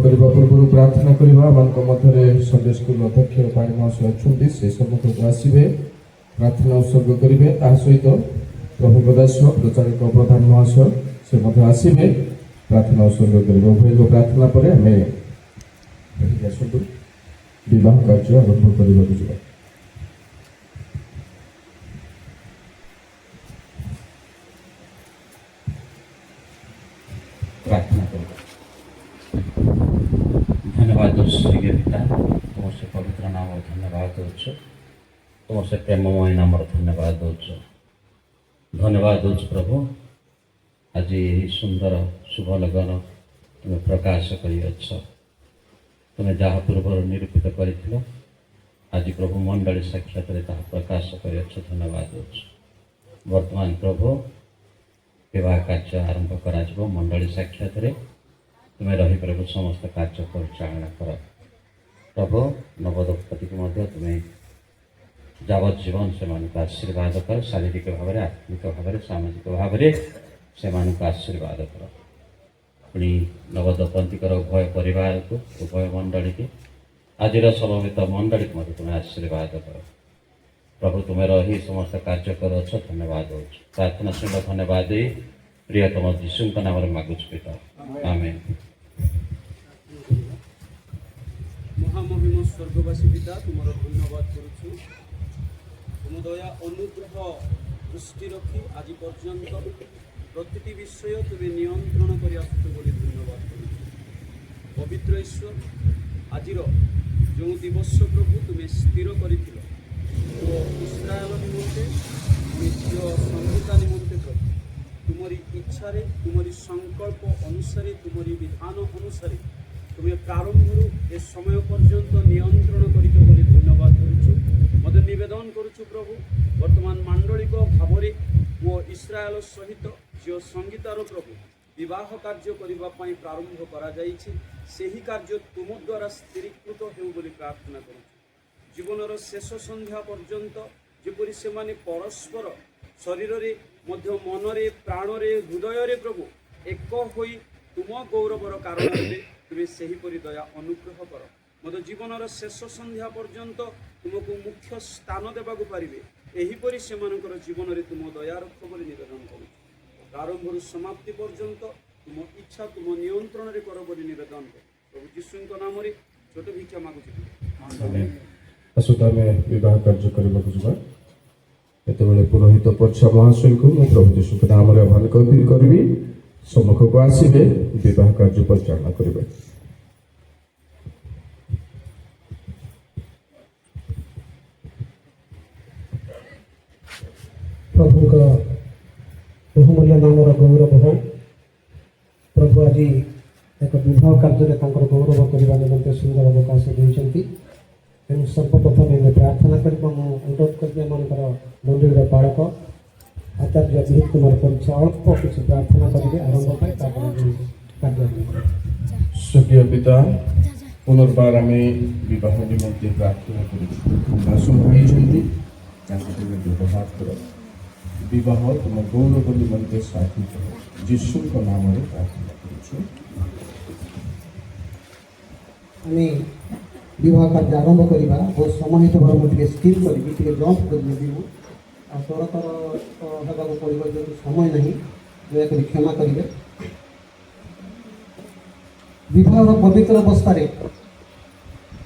କରିବା ପୂର୍ବରୁ ପ୍ରାର୍ଥନା କରିବା। ଆମମାନଙ୍କ ମଧ୍ୟରେ ସନ୍ଡେ ସ୍କୁଲ ଅଧ୍ୟକ୍ଷ ପାଣି ମହାଶୟ ଅଛନ୍ତି, ସେ ସମ୍ମୁଖକୁ ଆସିବେ, ପ୍ରାର୍ଥନା ଉତ୍ସର୍ଗ କରିବେ। ତାହା ସହିତ ପ୍ରଭୁଙ୍କ ଦାସ ପ୍ରଚାରକ ପ୍ରଧାନ ମହାଶୟ ସେ ମଧ୍ୟ ଆସିବେ, ପ୍ରାର୍ଥନା ଉତ୍ସର୍ଗ କରିବେ। ଉଭୟଙ୍କ ପ୍ରାର୍ଥନା ପରେ ଆମେ ଏଠିକି ଆସନ୍ତୁ, ବିବାହ କାର୍ଯ୍ୟ ଆରମ୍ଭ କରିବାକୁ ଯିବା। प्रार्थना करो। धन्यवाद स्वर्गीय पिता, तुम से पवित्र नाम धन्यवाद दौच, तुम से प्रेममय नाम धन्यवाद दौच। धन्यवाद दौच प्रभु, आज यही सुंदर शुभ लगन तुम्हें प्रकाश कर तुम्हें जहाँ पूर्व निरूपित कर आज प्रभु मंडली साक्षात प्रकाश कर धन्यवाद दौच। वर्तमान प्रभु विवाह कार्य आरंभ कर मंडली साक्षात तुम्हें रही प्रभु समस्त कार्य परिचालना कर प्रभु। नवदंपति को तुम्हें जावज्जीवन से आशीर्वाद कर, शारीरिक भाव में, आत्मिक भाव में, सामाजिक भाव में से आशीर्वाद कर। पुणी नवदंपति उभय परिवार को, उभय मंडली की, आज समवेत मंडली को तुम्हें आशीर्वाद कर प्रभु। तुम्हें रही समस्त कार्य कर धन्यवाद हो। प्रार्थना सुन धन्यवाद दे प्रियतम यीशु नाम मागुच पिता, आमेन। महामहिम स्वर्गवासी पिता, तुम धन्यवाद करुछु। तुम दया अनुग्रह दृष्टि रखी आज पर्यंत प्रतिटी विषय तुम्हें नियंत्रण कर धन्यवाद करुछु। पवित्र ईश्वर, आज जो दिवस प्रभु तुम्हें स्थिर कर इस्राएल निमंते, निज संहिता निमंते प्रभु तुमरी इच्छा रे, तुमरी संकल्प अनुसार, तुमरी विधान अनुसार तुम्हें प्रारंभ ए समय पर्यंत नियंत्रण कर धन्यवाद करुछु। मत निवेदन करुछु प्रभु, वर्तमान मांडलिक भाव वो इस्राएल सहित जो संगीतार प्रभु विवाह कार्य करने प्रारंभ करा सही कार्य तुम द्वारा स्थिरीकृत हो प्रार्थना करुछु। जीवनर शेष संध्या पर्यंत जेपरी से माने परस्पर शरीर रे मध्य मन रे प्राण रे हृदय रे प्रभु एक होई तुम गौरवर कारण रे तुम्हें सेहीपरि दया अनुग्रह कर। मत जीवनर शेष संध्या पर्यंत तुमको मुख्य स्थान देवा पारे एहीपरि सेमानकर जीवन रे तुम दया रख बोली निवेदन करूँ। प्रारंभ समाप्ति पर्यंत तुम इच्छा तुम नियंत्रण रे कर बोली निवेदन कर प्रभु यीशु नाम रे छोट भिक्षा मागुछि। आसुता आम बह कार्य करने जिते पुरोहित पर्चा महाशय को प्रभु यीशु नाम आह्वान करी सम्मुख को आसवे, बह कार्य परिचालना करेंगे। प्रभु का बहुमूल्य नाम गौरव हो। प्रभु आज एक विवाह कार्य गौरव करने निमंते सुंदर अवकाश देते। तेणु सर्वप्रथम मैं प्रार्थना कर अनुरोध कर मंदिर पाड़क आचार्य विहित कुमार परीक्षा अल्प किसी प्रार्थना करेंगे आरंभ कार्य। स्वर्गीय पिता, पुनर्बार आम बह निमंते प्रार्थना कर व्यवहार कर विवाह तुम गौरव निमंते साथी यीशु नाम प्रार्थना करुछु। विवाह कार्य आरंभ करवा बहुत समाहित भाव में स्थिर करी जंप कर सरकार होगा पड़ो जो समय नहीं दयाकोरी क्षमा करेंगे। विवाह पवित्र अवस्था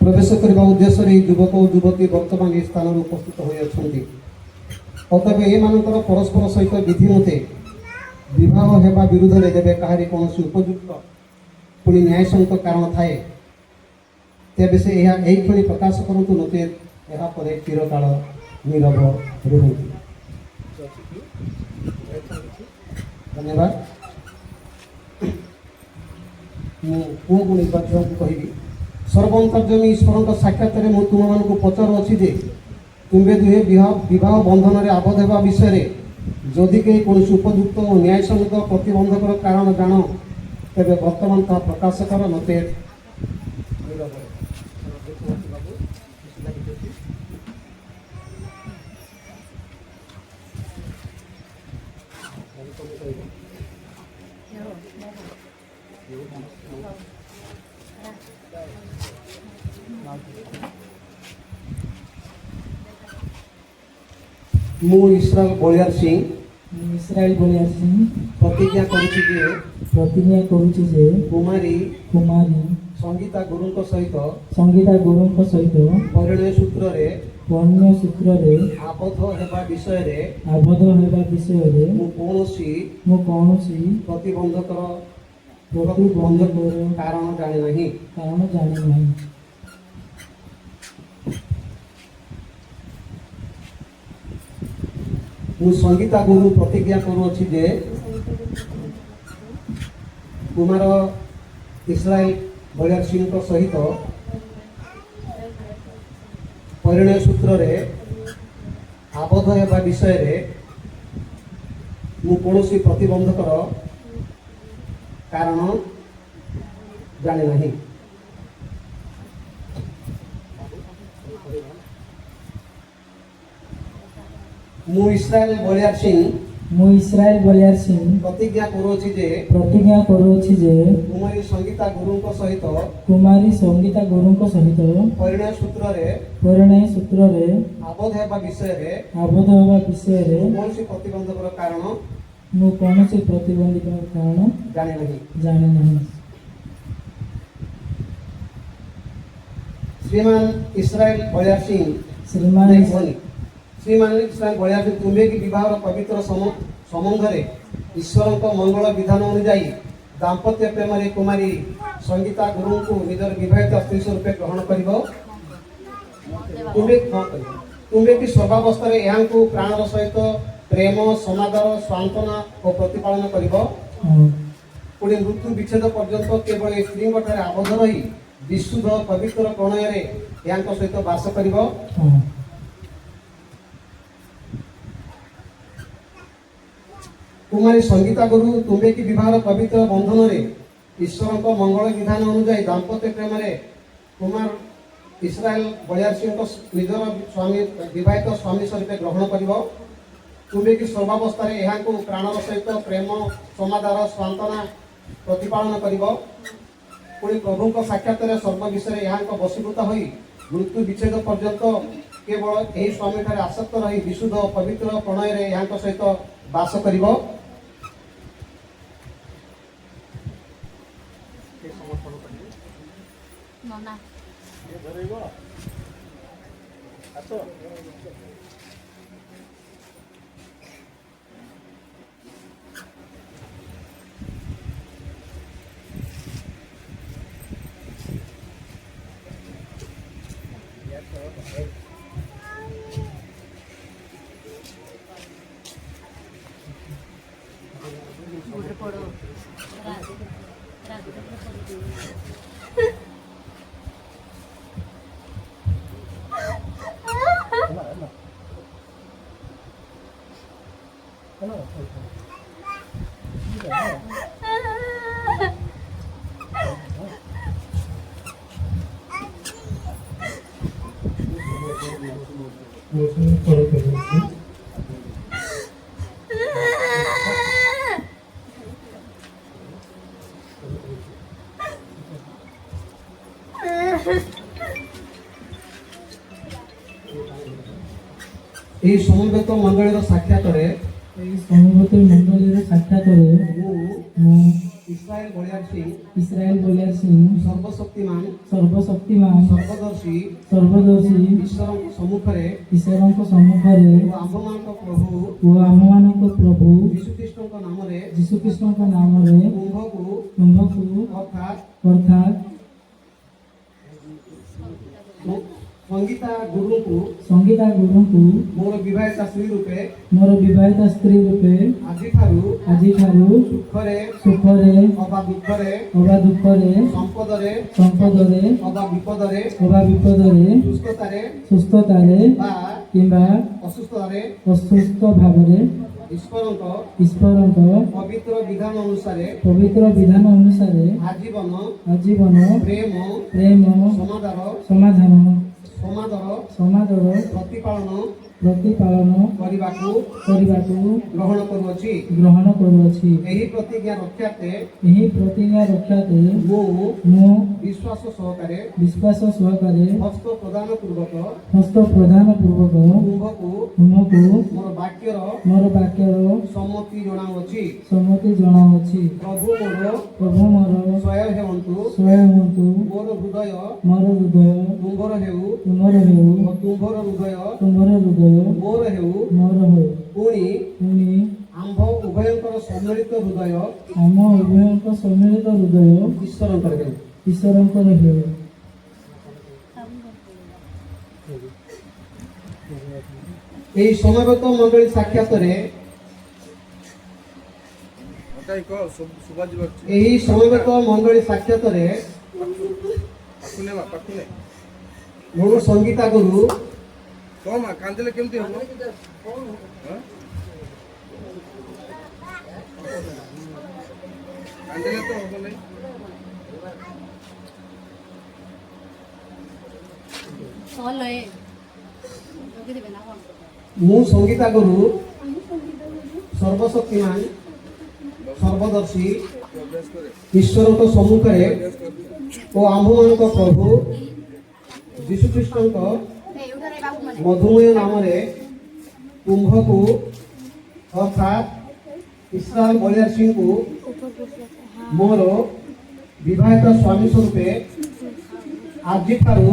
प्रवेश करने उद्देश्य युवक और युवती वर्तमान ये स्थान उपस्थित होती। तथापि एमानकर परस्पर सहित विधि मते विवाह होगा विरुद्ध में जब कहारी कौन उपयुक्त पुणी न्यायसंगत कारण थाए तेबे से यही क्षण प्रकाश करूँ, नचेत यापर चिरकाल नीरव रुहतु। धन्यवाद। मुझे निर्वाचन कहि सर्वंतर्जमी ईश्वर साक्षात मुझे तुम मान पचारूँ जे तुम्हें दुहे विवाह बंधन में आबद्ध होगा विषय जदि कहीं कौन उपयुक्त और न्यायसंगत प्रतिबंधकर कारण जान तेरे वर्तमान ता प्रकाश कर, नचेत ମୁଁ ଇସ୍ରାଏଲ ବଳିଆର ସିଂ ମୁଁ ଇସ୍ରାଏଲ ବଳିଆର ସିଂ ପ୍ରତିଜ୍ଞା କରୁଛି ଯେ ପ୍ରତିଜ୍ଞା କରୁଛି ଯେ କୁମାରୀ କୁମାରୀ ସଙ୍ଗୀତା ଗୁରୁଙ୍କ ସହିତ ସଙ୍ଗୀତା ଗୁରୁଙ୍କ ସହିତ ପରିଣୟ ସୂତ୍ରରେ ବନ୍ୟ ସୂତ୍ରରେ ଆବଦ୍ଧ ହେବା ବିଷୟରେ ଆବଦ୍ଧ ହେବା ବିଷୟରେ ମୁଁ କୌଣସି କୌଣସି ପ୍ରତିବନ୍ଧକର ପ୍ରତିବନ୍ଧକର କାରଣ ଜାଣେ ନାହିଁ। କାରଣ ଜାଣେ ନାହିଁ। ମୁଁ ସଙ୍ଗୀତା ଗୁରୁ ପ୍ରତିଜ୍ଞା କରୁଅଛି ଯେ କୁମାର ଇସ୍ରାଏଲ ବଳିଆର ସିଂଙ୍କ ସହିତ ପରିଣୟ ସୂତ୍ରରେ ଆବଦ୍ଧ ହେବା ବିଷୟରେ ମୁଁ କୌଣସି ପ୍ରତିବନ୍ଧକର କାରଣ ଜାଣେ ନାହିଁ। ମୁଁ ଇସ୍ରାଏଲ ବଳିଆର ସିଂ ମୁଁ ଇସ୍ରାଏଲ ବଳିଆର ସିଂ ପ୍ରତିଜ୍ଞା କରୁଅଛି ଯେ ପ୍ରତିଜ୍ଞା କରୁଅଛି ଯେ କୁମାରୀ ସଙ୍ଗୀତା ଗୁରୁଙ୍କ ସହିତ କୁମାରୀ ସଙ୍ଗୀତା ଗୁରୁଙ୍କ ସହିତ ପରିଣୟ ସୂତ୍ରରେ ପରିଣୟ ସୂତ୍ରରେ ଆବଦ୍ଧ ହେବା ବିଷୟରେ ଆବଦ୍ଧ ହେବା ବିଷୟରେ କୌଣସି ପ୍ରତିବନ୍ଧକର କାରଣ ମୁଁ କୌଣସି ପ୍ରତିବନ୍ଧକର କାରଣ ଜାଣେ ନାହିଁ। ଜାଣେ ନାହିଁ। ଶ୍ରୀମାନ ଇସ୍ରାଏଲ ବଳିଆର ସିଂ ଶ୍ରୀମାନ ଶ୍ରୀମାନ ଇସ୍ରାଏଲ ବଳିଆର ସିଂ ତୁମେ କି ବିବାହର ପବିତ୍ର ସମ୍ବନ୍ଧରେ ଈଶ୍ୱରଙ୍କ ମଙ୍ଗଳ ବିଧାନ ଅନୁଯାୟୀ ଦାମ୍ପତ୍ୟ ପ୍ରେମରେ କୁମାରୀ ସଙ୍ଗୀତା ଗୁରୁଙ୍କୁ ନିଜର ବିବାହିତ ସ୍ତ୍ରୀ ସ୍ୱରୂପେ ଗ୍ରହଣ କରିବ? ତୁମେ କି ସର୍ବାବସ୍ଥାରେ ଏହାଙ୍କୁ ପ୍ରାଣର ସହିତ ପ୍ରେମ ସମାଦର ସାନ୍ତ୍ୱନା ଓ ପ୍ରତିପାଳନ କରିବ? ପୁଣି ମୃତ୍ୟୁ ବିଚ୍ଛେଦ ପର୍ଯ୍ୟନ୍ତ କେବଳ ଏ ସ୍ତ୍ରୀଙ୍କ ଠାରେ ଆବଦ୍ଧ ରହି ବିଶୁଦ୍ଧ ପବିତ୍ର ପ୍ରଣୟରେ ଏହାଙ୍କ ସହିତ ବାସ କରିବ? କୁମାରୀ ସଙ୍ଗୀତା ଗୁରୁ ତୁମେ କି ବିବାହର ପବିତ୍ର ବନ୍ଧନରେ ଈଶ୍ୱରଙ୍କ ମଙ୍ଗଳ ବିଧାନ ଅନୁଯାୟୀ ଦାମ୍ପତ୍ୟ ପ୍ରେମରେ କୁମାର ଇସ୍ରାଏଲ ବଳିଆର ସିଂଙ୍କ ନିଜର ସ୍ୱାମୀ ବିବାହିତ ସ୍ୱାମୀ ସ୍ୱରୂପେ ଗ୍ରହଣ କରିବ? ତୁମେ କି ସର୍ବାବସ୍ଥାରେ ଏହାଙ୍କୁ ପ୍ରାଣର ସହିତ ପ୍ରେମ ସମାଦାର ସାନ୍ତ୍ୱନା ପ୍ରତିପାଳନ କରିବ? ପୁଣି ପ୍ରଭୁଙ୍କ ସାକ୍ଷାତରେ ସର୍ବ ବିଷୟରେ ଏହାଙ୍କ ବଶୀଭୂତ ହୋଇ ମୃତ୍ୟୁ ବିଚ୍ଛେଦ ପର୍ଯ୍ୟନ୍ତ କେବଳ ଏହି ସ୍ୱାମୀଠାରେ ଆସକ୍ତ ରହି ବିଶୁଦ୍ଧ ପବିତ୍ର ପ୍ରଣୟରେ ଏହାଙ୍କ ସହିତ ବାସ କରିବ? ଏହି ସମବେତ ମଣ୍ଡଳୀର ସାକ୍ଷାତରେ ଏହି ସମବେତ ମଣ୍ଡଳୀର ସାକ୍ଷାତରେ ମୁଁ ଇସ୍ରାଏଲ ବଳିଆର ସିଂ ଇସ୍ରାଏଲ ବଳିଆର ସିଂ ସର୍ବଶକ୍ତିମାନ ସର୍ବଦର୍ଶୀ ଈଶ୍ୱରଙ୍କ ସମ୍ମୁଖରେ ଈଶ୍ୱରଙ୍କ ସମ୍ମୁଖରେ ଓ ଆମ୍ଭମାନଙ୍କ ପ୍ରଭୁ ଯୀଶୁଖ୍ରୀଷ୍ଟଙ୍କ ନାମରେ ତୁମ୍ଭକୁ ଅର୍ଥାତ୍ ସଙ୍ଗୀତା ଗୁରୁଙ୍କୁ ମୋର ବିବାହିତା ସ୍ତ୍ରୀ ରୂପେ ଆଜିଠାରୁ ସୁଖରେ ଅବା ଦୁଃଖରେ ସମ୍ପଦରେ ଅବା ବିପଦରେ ସୁସ୍ଥତାରେ କିମ୍ବା ଅସୁସ୍ଥ ଭାବରେ ଈଶ୍ୱରଙ୍କ ପବିତ୍ର ବିଧାନ ଅନୁସାରେ ଆଜୀବନ ପ୍ରେମ ସମାଦର ପ୍ରତିପାଳନ ପ୍ରତିପାଳନ କରିବାକୁ ଗ୍ରହଣ କରୁଅଛି। କରୁଅଛି। ଏହି ପ୍ରତିଜ୍ଞା ରକ୍ଷାର୍ଥେ ଏହି ପ୍ରତିଜ୍ଞା ରକ୍ଷାର୍ଥେ ମୁଁ ମୁଁ ବିଶ୍ୱାସ ସହକାରେ ବିଶ୍ୱାସ ସହକାରେ ହସ୍ତ ପ୍ରଦାନ ପୂର୍ବକ ହସ୍ତ ପ୍ରଦାନ ପୂର୍ବକ ତୁମ୍ଭକୁ ତୁମକୁ ମୋର ବାକ୍ୟର ସମ୍ମତି ଜଣାଉଅଛି। ଜଣାଉଛି। ପ୍ରଭୁ ମୋର ପ୍ରଭୁ ମୋର ସହାୟ ହୁଅନ୍ତୁ। ମୋର ହୃଦୟ ତୁମ୍ଭର ହେଉ ତୁମର ହେଉ ଓ ତୁମ୍ଭର ହୃଦୟ ମୋର ହେଉ। ପୁଣି ଆମ୍ଭ ଉଭୟଙ୍କର ସମ୍ମିଳିତ ହୃଦୟ ଆମ ଉଭୟଙ୍କ ସମ୍ମିଳିତ ହୃଦୟ ଈଶ୍ୱରଙ୍କର ହେଉ। ଈଶ୍ୱରଙ୍କର ହେଉ। ଏହି ସମବେତ ମଣ୍ଡଳୀ ସାକ୍ଷାତରେ ମୁଁ ସଙ୍ଗୀତା ଗୁରୁ କାନ୍ଦିଲେ କେମିତି ହବ? କାନ୍ଦିଲେ ତ ହବ ନାହିଁ। ମୁଁ ସଙ୍ଗୀତା ଗୁରୁ ସର୍ବଶକ୍ତିମାନ ସର୍ବଦର୍ଶୀ ଈଶ୍ୱରଙ୍କ ସମ୍ମୁଖରେ ଓ ଆମ୍ଭମାନଙ୍କ ପ୍ରଭୁ ଯୀଶୁଖ୍ରୀଷ୍ଟଙ୍କ ମଧୁମୟ ନାମରେ ତୁମ୍ଭକୁ ଅର୍ଥାତ୍ ଇସ୍ରାଏଲ ବଳିଆରସିଂହଙ୍କୁ ମୋର ବିବାହିତ ସ୍ୱାମୀ ସ୍ୱରୂପେ ଆଜିଠାରୁ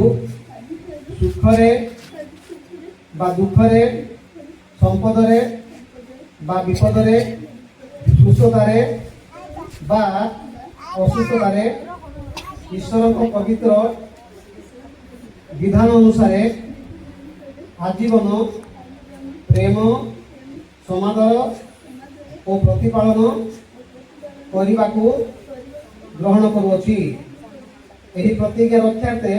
ସୁଖରେ ବା ଦୁଃଖରେ, ସମ୍ପଦରେ ବା ବିପଦରେ, ସୁସ୍ଥତାରେ ବା ଅସୁସ୍ଥତାରେ ଈଶ୍ୱରଙ୍କ ପବିତ୍ର ବିଧାନ ଅନୁସାରେ ଆଜୀବନ ପ୍ରେମ, ସମାଦର ଓ ପ୍ରତିପାଳନ କରିବାକୁ ଗ୍ରହଣ କରୁଅଛି। ଏହି ପ୍ରତିଜ୍ଞା ରକ୍ଷାର୍ଥେ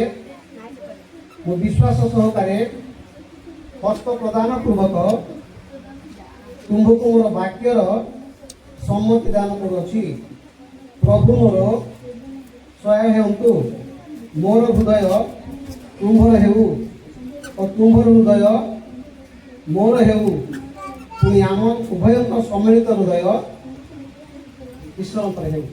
ମୁଁ ବିଶ୍ୱାସ ସହକାରେ ହସ୍ତ ପ୍ରଦାନ ପୂର୍ବକ ତୁମ୍ଭକୁ ମୋର ବାକ୍ୟର ସମ୍ମତି ଦାନ କରୁଅଛି। ପ୍ରଭୁ ମୋର ସହାୟ ହୁଅନ୍ତୁ। ମୋର ହୃଦୟ ତୁମ୍ଭର ହେଉ ଓ ତୁମ୍ଭର ହୃଦୟ ମୋର ହେଉ। ପୁଣି ଆମ ଉଭୟଙ୍କ ସମ୍ମିଳିତ ହୃଦୟ ଈଶ୍ୱରଙ୍କର ହେଉ।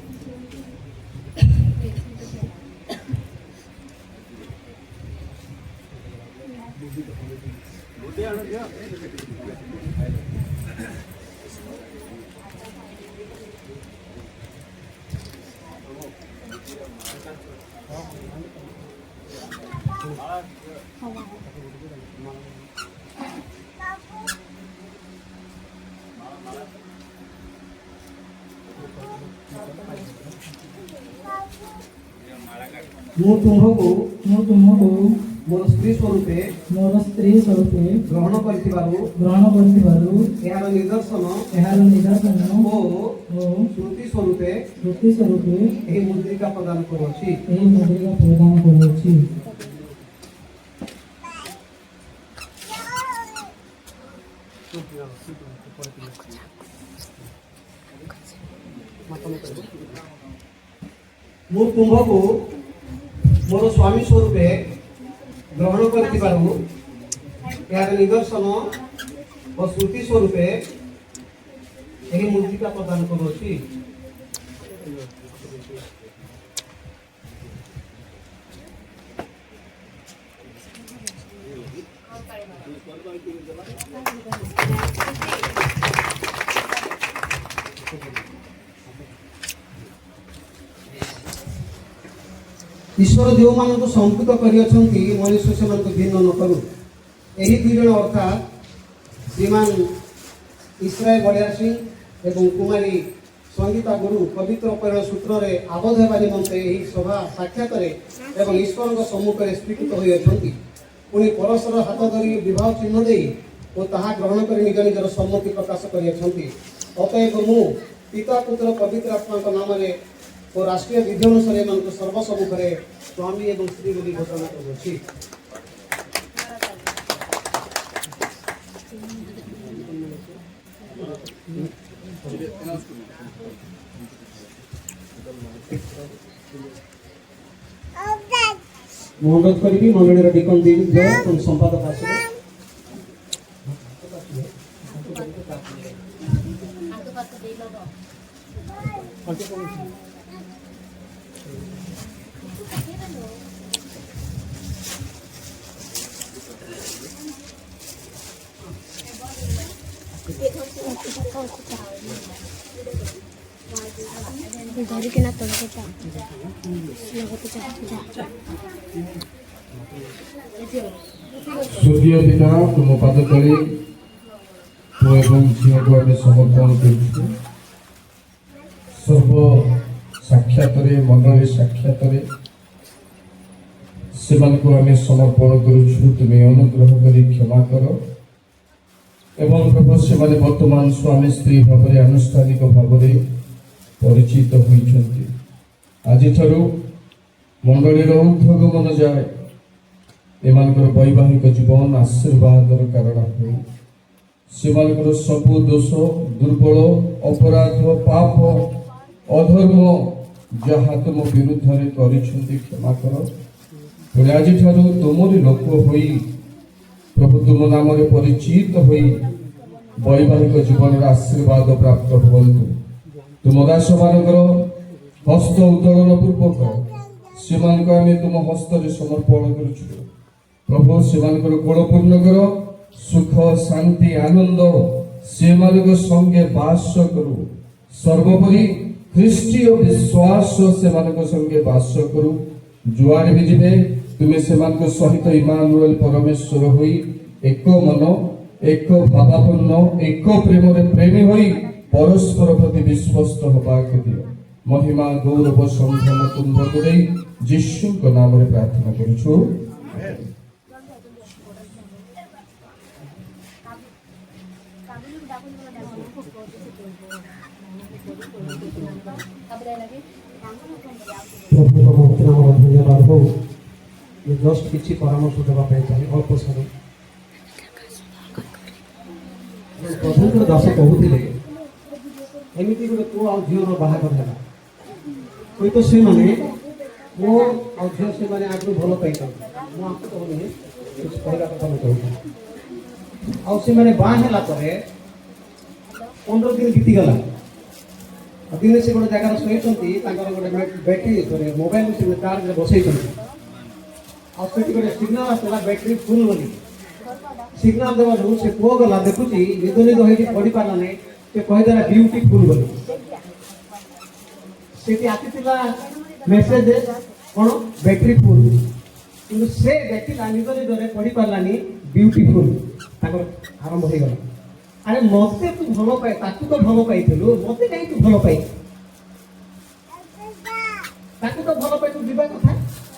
ମୁଁ ତୁମ୍ଭକୁ ମୋର ସ୍ତ୍ରୀ ସ୍ୱରୂପେ ଗ୍ରହଣ କରିଥିବାରୁ ଏହାର ନିଦର୍ଶନ ଓ ସ୍ମୃତି ସ୍ୱରୂପେ ଏହି ମୁଦ୍ରିକା ପ୍ରଦାନ କରୁଅଛି। ମୁଁ ତୁମ୍ଭକୁ ମୋର ସ୍ୱାମୀ ସ୍ୱରୂପେ ଗ୍ରହଣ କରିଥିବାରୁ ଏହାର ନିଦର୍ଶନ ଓ ସ୍ମୃତି ସ୍ୱରୂପେ ଏହି ମୁଦ୍ରିକା ପ୍ରଦାନ କରୁଅଛି। ଈଶ୍ୱର ଯେଉଁମାନଙ୍କୁ ସମ୍ପୃକ୍ତ କରିଅଛନ୍ତି ମନୁଷ୍ୟ ସେମାନଙ୍କୁ ଭିନ୍ନ ନ କରୁ। ଏହି ଦୁଇ ଜଣ ଅର୍ଥାତ୍ ଶ୍ରୀମାନ ଇସ୍ରାଏଲ ବଳିଆରସିଂହ ଏବଂ କୁମାରୀ ସଙ୍ଗୀତା ଗୁରୁ ପବିତ୍ର ପରିଣ ସୂତ୍ରରେ ଆବଦ୍ଧ ହେବା ନିମନ୍ତେ ଏହି ସଭା ସାକ୍ଷାତରେ ଏବଂ ଈଶ୍ୱରଙ୍କ ସମ୍ମୁଖରେ ସ୍ୱୀକୃତ ହୋଇଅଛନ୍ତି। ପୁଣି ପରସ୍ପର ହାତ ଧରି ବିବାହ ଚିହ୍ନ ଦେଇ ଓ ତାହା ଗ୍ରହଣ କରି ନିଜ ନିଜର ସମ୍ମତି ପ୍ରକାଶ କରିଅଛନ୍ତି। ଅତଏବ ମୁଁ ପିତା ପୁତ୍ର ପବିତ୍ର ଆତ୍ମାଙ୍କ ନାମରେ ଓ ରାଷ୍ଟ୍ରୀୟ ବିଧି ଅନୁସାରେ ଏମାନଙ୍କୁ ସର୍ବସମ୍ମୁଖରେ ସ୍ୱାମୀ ଏବଂ ସ୍ତ୍ରୀ ବୋଲି ଘୋଷଣା କରୁଅଛି। ମୁଁ ଅନୁରୋଧ କରିବି ମଣ୍ଡଳୀର ଡିକନ ଦିଗ ସମ୍ପାଦକ ଆସିବେ। ଧରିକିନା ତଳକୁ ଯା ସ୍ୱର୍ଗୀୟ ପିତା ତୁମ ପାଦ ତଳେ ପୁଅ ଏବଂ ଝିଅକୁ ଆମେ ସମର୍ପଣ କରୁଛୁ। ସର୍ବ ସାକ୍ଷାତରେ ମନରେ ସାକ୍ଷାତରେ ସେମାନଙ୍କୁ ଆମେ ସମର୍ପଣ କରୁଛୁ। ତୁମେ ଅନୁଗ୍ରହ କରି କ୍ଷମା କର ଏବଂ ପ୍ରଭୁ ସେମାନେ ବର୍ତ୍ତମାନ ସ୍ୱାମୀ ସ୍ତ୍ରୀ ଭାବରେ ଆନୁଷ୍ଠାନିକ ଭାବରେ ପରିଚିତ ହୋଇଛନ୍ତି। ଆଜିଠାରୁ ମଣ୍ଡଳୀର ଉଦ୍ଭଗମନ ଯାଏ ଏମାନଙ୍କର ବୈବାହିକ ଜୀବନ ଆଶୀର୍ବାଦର କାରଣ ହୁଏ। ସେମାନଙ୍କର ସବୁ ଦୋଷ ଦୁର୍ବଳ ଅପରାଧ ପାପ ଅଧର୍ମ ଯାହା ତୁମ ବିରୁଦ୍ଧରେ କରିଛନ୍ତି କ୍ଷମା କର। ପୁଣି ଆଜିଠାରୁ ତୁମରି ଲୋକ ହୋଇ ପ୍ରଭୁ ତୁମ ନାମରେ ପରିଚିତ ହୋଇ ବୈବାହିକ ଜୀବନର ଆଶୀର୍ବାଦ ପ୍ରାପ୍ତ ହୁଅନ୍ତୁ। ତୁମ ଦାସମାନଙ୍କର ହସ୍ତ ଉତ୍ତୋଳନ ପୂର୍ବକ ସେମାନଙ୍କୁ ଆମେ ତୁମ ହସ୍ତରେ ସମର୍ପଣ କରୁଛୁ। ପ୍ରଭୁ ସେମାନଙ୍କର କୋଳ ପୂର୍ଣ୍ଣ କର, ସୁଖ ଶାନ୍ତି ଆନନ୍ଦ ସେମାନଙ୍କ ସଙ୍ଗେ ବାସ କରୁ। ସର୍ବୋପରି ଖ୍ରୀଷ୍ଟୀୟ ବିଶ୍ୱାସ ସେମାନଙ୍କ ସଙ୍ଗେ ବାସ କରୁ। ଯୁଆଡ଼େ ବି ଯିବେ ତୁମେ ସେମାନଙ୍କ ସହିତ ଇମାନୁଏଲ ପରମେଶ୍ୱର ହୋଇ ଏକ ମନ ଏକ ଭାବାପନ୍ନ ଏକ ପ୍ରେମରେ ପ୍ରେମୀ ହୋଇ ପରସ୍ପର ପ୍ରତି ବିଶ୍ୱସ୍ତ ହେବାକୁ ଦିଅ। ମହିମା ଗୌରବ ସମ୍ଭ୍ରମ ତୁମ୍ଭକୁ ଦେଇ ଯୀଶୁଙ୍କ ନାମରେ ପ୍ରାର୍ଥନା କରୁଛୁ। ପ୍ରଭୁଙ୍କ ପବିତ୍ର ନାମର ଧନ୍ୟବାଦ ହଉ। ମୁଁ ଜଷ୍ଟ କିଛି ପରାମର୍ଶ ଦେବା ପାଇଁ ଚାହେଁ ଅଳ୍ପ ସମୟ। ପ୍ରଭୁଙ୍କର ଦାସ କହୁଥିଲେ ଏମିତି ଗୋଟେ ପୁଅ ଆଉ ଝିଅର ବାହାଘର ହେଲା, ହୁଏତ ସେମାନେ ପୁଅ ଆଉ ଝିଅ ସେମାନେ ଆଗରୁ ଭଲ ପାଇଛନ୍ତି। ମୁଁ ଆମକୁ କହୁନି, କହିବା କଥା ମୁଁ କହୁଛି। ଆଉ ସେମାନେ ବାହା ହେଲା ପରେ 15 ଦିନ ବିତିଗଲା। ଦିନେ ସେ ଗୋଟେ ଜାଗାରେ ଶୋଇଛନ୍ତି, ତାଙ୍କର ଗୋଟେ ବ୍ୟାଟେରୀ ମୋବାଇଲ ସେ ଚାର୍ଜରେ ବସେଇଛନ୍ତି। ଆଉ ସେଠି ଗୋଟେ ସିଗ୍ନାଲ ଆସିଲା ବ୍ୟାଟେରୀ ଫୁଲ୍ ବୋଲି। ସିଗ୍ନାଲ ଦେବାରୁ ସେ ପୁଅ ଗଲା, ଦେଖୁଛି ନିଦ ନିଦ ହେଇକି ପଢିପାରିଲା ନାହିଁ। ସେ କହିଦେଲା ବିୟୁଟିଫୁଲ୍ ବୋଲି। ସେଠି ଆସିଥିଲା ମେସେଜ କ'ଣ ବ୍ୟାଟେରୀ ଫୁଲ୍, କିନ୍ତୁ ସେ ଦେଖିଲା ନିଜ ନିଜରେ ପଢିପାରିଲାନି ବିୟୁଟିଫୁଲ୍। ତାଙ୍କର ଆରମ୍ଭ ହେଇଗଲା, ଆରେ ମତେ ତୁ ଭଲ ପାଇ, ତାକୁ ତ ଭଲ ପାଇଥିଲୁ, ମତେ କାହିଁ ତୁ ଭଲ ପାଇ? ତାକୁ ତ ଭଲ ପାଇ ତୁ ଯିବା କଥା,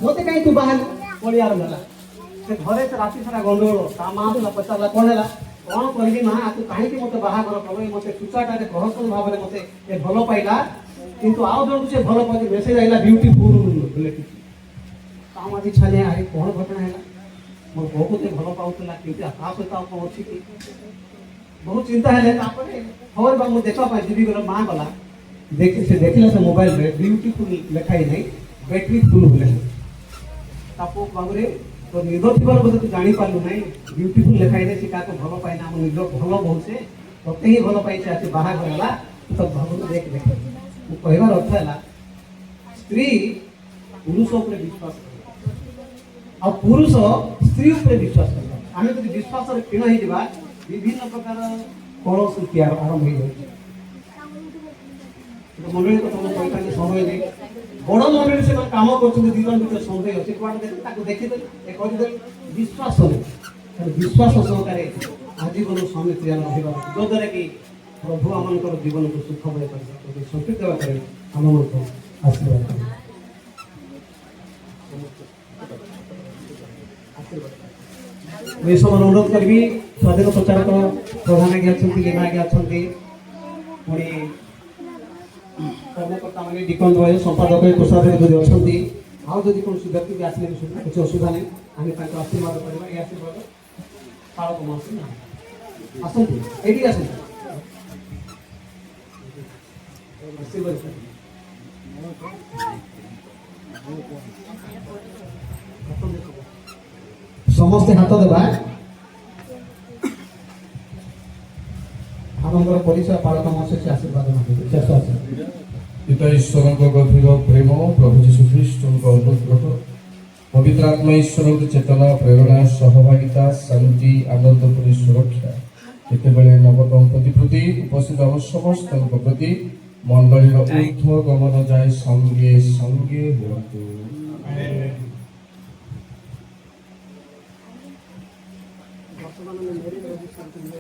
ମତେ କାହିଁ ତୁ ବାହାରିଲୁ? ପଳେଇ ଆରମ୍ଭ ହେଲା। ସେ ଘରେ ସେ ରାତି ସାରା ଗଣ୍ଡଗୋଳ। ତା ମା ଆସିଲା, ପଚାରିଲା କ'ଣ ହେଲା? କ'ଣ କହିଲି ମା, ତୁ କାହିଁକି ମତେ ବାହାଘର କଲ? ମତେ ସୁଚାଟାରେ ପ୍ରହସନ ଭାବରେ ମତେ ଏ ଭଲ ପାଇଲା, କିନ୍ତୁ ଆଉ ଜଣକୁ ସେ ଭଲ ପାଉଛି। ମେସେଜ ଆଇଲା ବିୟୁଟିଫୁଲ୍ ଲେଖିଛି। ତା ମାଝି ଛାନିଆ, ଆରେ କ'ଣ ଘଟଣା ହେଲା? ମୋ ବୋଉକୁ ସେ ଭଲ ପାଉଥିଲା, କିନ୍ତୁ ତା ସହିତ ଆଉ କ'ଣ ଅଛି କି? ବହୁତ ଚିନ୍ତା ହେଲେ। ତାପରେ ଖବର ବା ମୁଁ ଦେଖିବା ପାଇଁ ଯିବି ଗଲେ, ମା ଗଲା ସେ ଦେଖିଲା ସେ ମୋବାଇଲରେ ବିୟୁଟିଫୁଲ୍ ଲେଖା ହେଇ ନାହିଁ, ବ୍ୟାଟେରୀ ଫୁଲ୍ ଲେଖା। ତା ପୁଅ ବାବୁରେ ତ ନିଦ ଥିବାର ବୋଧେ ତୁ ଜାଣିପାରିଲୁ ନାହିଁ, ବିୟୁଟିଫୁଲ୍ ଲେଖା ହେଇ ନାହିଁ। ସେ କାହାକୁ ଭଲ ପାଇନା, ଆମ ନିଜ ଭଲ ବହୁଛେ, ତତେ ହିଁ ଭଲ ପାଇছে, ଆସି ବାହାଘର ହେଲା। ତ ଭାବୁଛୁ ଦେଖ ଦେଖ। ମୁଁ କହିବାର ଅର୍ଥ ହେଲା, ସ୍ତ୍ରୀ ପୁରୁଷ ଉପରେ ବିଶ୍ୱାସ କରେ ଆଉ ପୁରୁଷ ସ୍ତ୍ରୀ ଉପରେ ବିଶ୍ୱାସ କରେ। ଆମେ ଯଦି ବିଶ୍ୱାସରେ କ୍ଷୀଣ ହେଇଯିବା, ବିଭିନ୍ନ ପ୍ରକାର କଳ ସୃଷ୍ଟି ଆରମ୍ଭ ହେଇଯାଉଛି। ମଣ୍ଡଳୀ କଥା ମୁଁ କହିଥାନ୍ତି, ସମୟ ନେଇ ବଡ଼ ମଣ୍ଡଳୀ ସେମାନେ କାମ କରୁଛନ୍ତି, ଦୁଇ ଜଣ ଭିତରେ ସନ୍ଦେହ ଅଛି, କୁଆଡ଼େ ଦେଖି ତାକୁ ଦେଖିଦେଲି, ଏ କରିଦେଲି। ବିଶ୍ୱାସ ନେଇ ବିଶ୍ୱାସ ସହକାରେ ଆଜୀବନ ସ୍ୱାମୀ ସ୍ତ୍ରୀ ରହିବା, ଯଦ୍ୱାରା କି ପ୍ରଭୁ ଆମମାନଙ୍କର ଜୀବନକୁ ସୁଖମୟ କରିବା, ସଂପୃକ୍ତ ହେବା ପାଇଁ ଆମମାନଙ୍କୁ ଆଶୀର୍ବାଦ କରିବେ। এই সময় অনুরোধ করবি স্বাধীন প্রচারক প্রধান আজ্ঞা অনেক লীনা আজ্ঞা অনেক পুଣି কর্মকর্তা মানে ডিকন রয়ে সম্পাদক প্রসাদ যদি অনেক ଆଉ ଯଦି କୌଣସି ବ୍ୟକ୍ତି ବି ଆସିଲେ ବି ସୁବିଧା କିଛି ଅସୁବିଧା ନାହିଁ। ଆମେ ତାଙ୍କୁ ଆଶୀର୍ବାଦ କରିବା। ଏ ଆଶୀର୍ବାଦ ପାଳକ ମାସ ନାହିଁ। ଆସନ୍ତୁ ଏଇଠି ଆସନ୍ତୁ, ଆଶୀର୍ବାଦ ସମସ୍ତେ ହାତ ଦେବା। ଆପଣଙ୍କର ପରିଚୟ ପାଳକ ମାସ ଆଶୀର୍ବାଦ ମାଗିବେ। ଶେଷ ଆଶୀର୍ବାଦ ପିତା ଈଶ୍ୱରଙ୍କ ଗଭୀର ପ୍ରେମ, ପ୍ରଭୁ ଯୀଶୁ ଖ୍ରୀଷ୍ଟଙ୍କ ଅନୁଗ୍ରହ, ପବିତ୍ର ଆତ୍ମା ଈଶ୍ୱରଙ୍କ ଚେତନା, ପ୍ରେରଣା, ସହଭାଗିତା, ଶାନ୍ତି, ଆନନ୍ଦପୁରୀ ସୁରକ୍ଷା କେତେବେଳେ ନବଦମ୍ପତି ପ୍ରତି, ଉପସ୍ଥିତ ଆମ ସମସ୍ତଙ୍କ ପ୍ରତି ମଣ୍ଡଳୀର ଊର୍ଦ୍ଧ୍ୱ ଗମନ ଯାଏ ସଙ୍ଗେ ସଙ୍ଗେ ହୁଅନ୍ତୁ।